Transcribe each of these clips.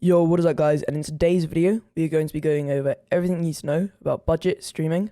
Yo, what is up guys, and in today's video, we are going to be going over everything you need to know about budget streaming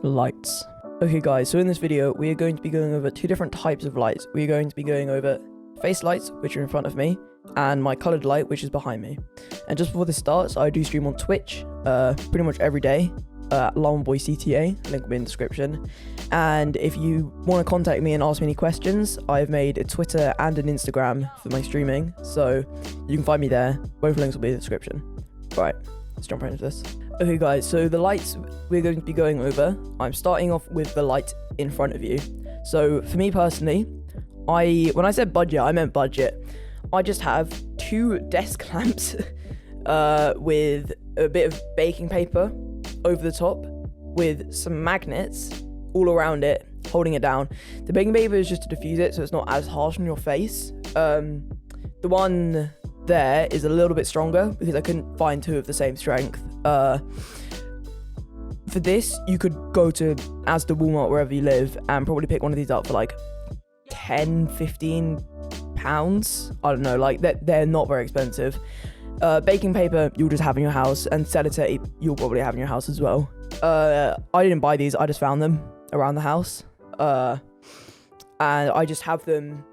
lights. Okay guys, so in this video, we are going to be going over two different types of lights. We are going to be going over face lights, which are in front of me, and my colored light, which is behind me. And just before this starts, I do stream on Twitch, pretty much every day, LongBoyCTA, link will be in the description. And if you want to contact me and ask me any questions, I've made a Twitter and an Instagram for my streaming, so you can find me there. Both links will be in the description. Right, let's jump right into this. Okay guys, so the lights we're going to be going over, I'm starting off with the light in front of you. So for me personally, when I said budget, I meant budget. I just have two desk lamps with a bit of baking paper over the top with some magnets all around it, holding it down. The baking paper is just to diffuse it so it's not as harsh on your face. The one there is a little bit stronger because I couldn't find two of the same strength. For this, you could go to Asda, Walmart, wherever you live, and probably pick one of these up for like 10, 15 pounds. I don't know, like they're not very expensive. Baking paper you'll just have in your house, and sellotape you'll probably have in your house as well. I didn't buy these, I just found them around the house. And I just have them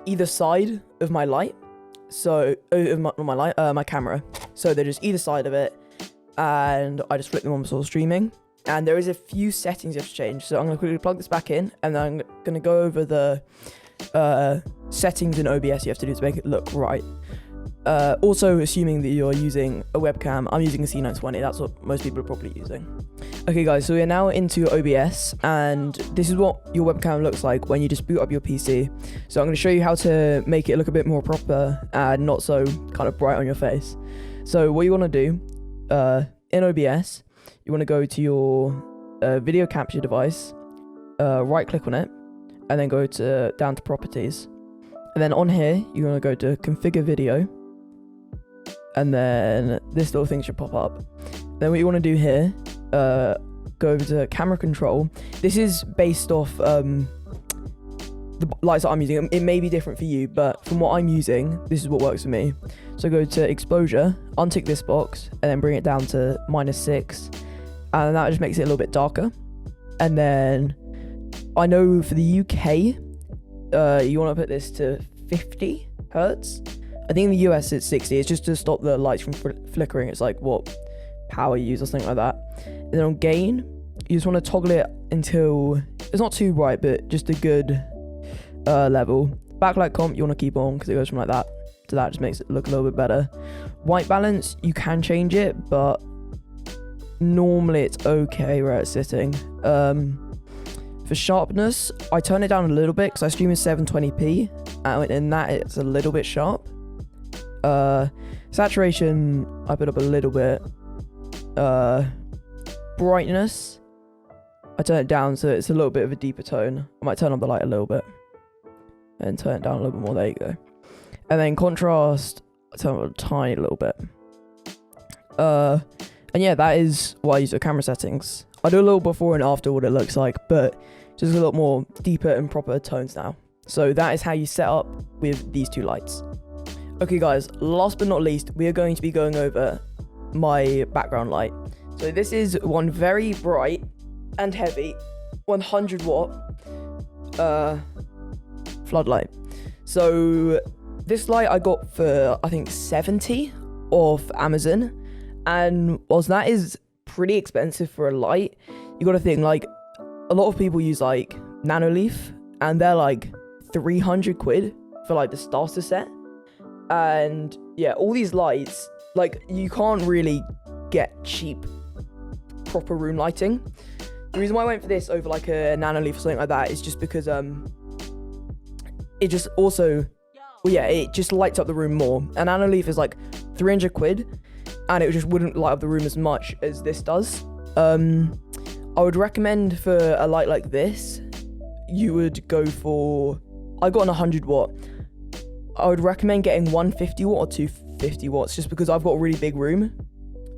either side of my light. So, my camera. So they're just either side of it, and I just flip them on before streaming. And there is a few settings you have to change. So I'm going to quickly plug this back in, and then I'm going to go over the settings in OBS you have to do to make it look right. Also, assuming that you're using a webcam, I'm using a C920, that's what most people are probably using. Okay guys, so we are now into OBS, and this is what your webcam looks like when you just boot up your PC. So I'm going to show you how to make it look a bit more proper and not so kind of bright on your face. So what you want to do, in OBS, you want to go to your video capture device, right click on it, and then go down to properties. And then on here, you want to go to configure video, and then this little thing should pop up. Then what you want to do here, go over to camera control. This is based off the lights that I'm using. It may be different for you, but from what I'm using, this is what works for me. So go to exposure, untick this box, and then bring it down to -6, and that just makes it a little bit darker. And then I know for the UK, you want to put this to 50 hertz. I think in the US it's 60. It's just to stop the lights from flickering. It's like what power you use or something like that. And then on gain, you just want to toggle it until it's not too bright, but just a good level. Backlight comp you want to keep on because it goes from like that to that. Just makes it look a little bit better. White balance, you can change it, but normally it's okay where it's sitting. For sharpness, I turn it down a little bit because I stream in 720p, and in that it's a little bit sharp. Saturation, I put up a little bit. Brightness, I turn it down so it's a little bit of a deeper tone. I might turn on the light a little bit and turn it down a little bit more. There you go. And then contrast, I turn it a tiny little bit. And yeah, that is what I use for camera settings. I do a little before and after what it looks like, but just a lot more deeper and proper tones now. So that is how you set up with these two lights. Okay guys, last but not least, we are going to be going over my background light. So this is one very bright and heavy 100 watt floodlight. So this light I got for I think 70 off Amazon, and whilst that is pretty expensive for a light, you got to think like a lot of people use like Nanoleaf, and they're like 300 quid for like the starter set. And yeah, all these lights, like you can't really get cheap proper room lighting. The reason why I went for this over like a Nanoleaf or something like that is just because it just also, well yeah, it just lights up the room more. And Nanoleaf is like 300 quid, and it just wouldn't light up the room as much as this does. I would recommend for a light like this, you would go for, I got an 100 watt. I would recommend getting 150 watt or 250 watts just because I've got a really big room.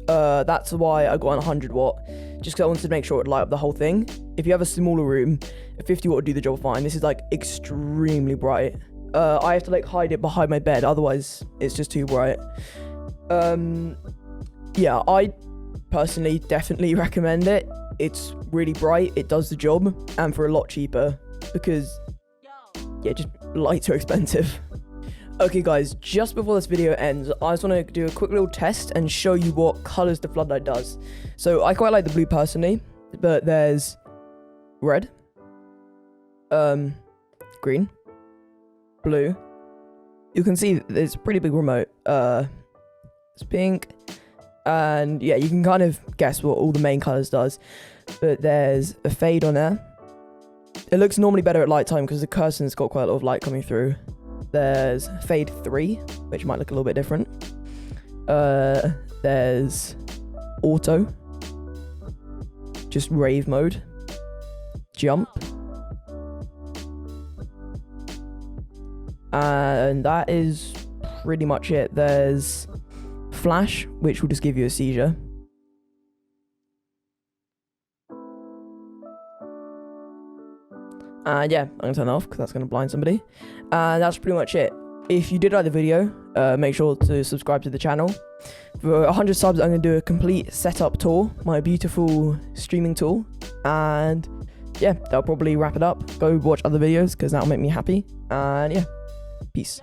That's why I got an 100 watt, just because I wanted to make sure it would light up the whole thing. If you have a smaller room, a 50 watt would do the job fine. This is like extremely bright. I have to like hide it behind my bed, otherwise it's just too bright. Yeah, I personally definitely recommend it. It's really bright, it does the job, and for a lot cheaper, because yeah, just lights are expensive. Okay guys, just before this video ends, I just want to do a quick little test and show you what colours the floodlight does. So I quite like the blue personally, but there's red, green, blue. You can see there's a pretty big remote. It's pink, and yeah, you can kind of guess what all the main colours does. But there's a fade on there. It looks normally better at light time because the curtain's got quite a lot of light coming through. There's fade 3, which might look a little bit different. There's auto, just rave mode, jump, and that is pretty much it. There's flash, which will just give you a seizure. And yeah, I'm going to turn that off because that's going to blind somebody. And that's pretty much it. If you did like the video, make sure to subscribe to the channel. For 100 subs, I'm going to do a complete setup tour, my beautiful streaming tool. And yeah, that'll probably wrap it up. Go watch other videos because that'll make me happy. And yeah, peace.